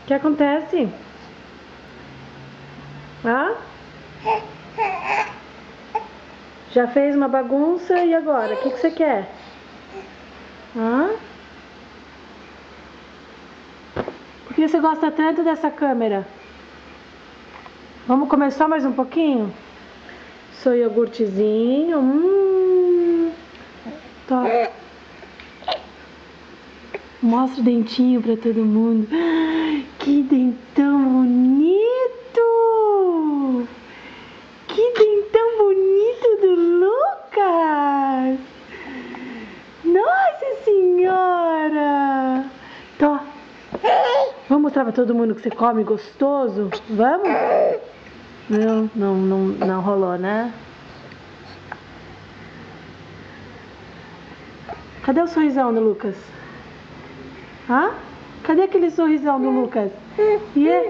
que acontece? Hã? Já fez uma bagunça e agora? O que você quer? Hã? Por que você gosta tanto dessa câmera? Vamos começar mais um pouquinho? Seu iogurtezinho. Tá. Mostra o dentinho pra todo mundo. Que dentão bonito! Que dentão bonito do Lucas! Nossa Senhora! Tó. Vamos mostrar pra todo mundo que você come gostoso? Vamos? Não rolou, né? Cadê o sorrisão do Lucas? Hã? Cadê aquele sorrisão do Lucas? Yeah.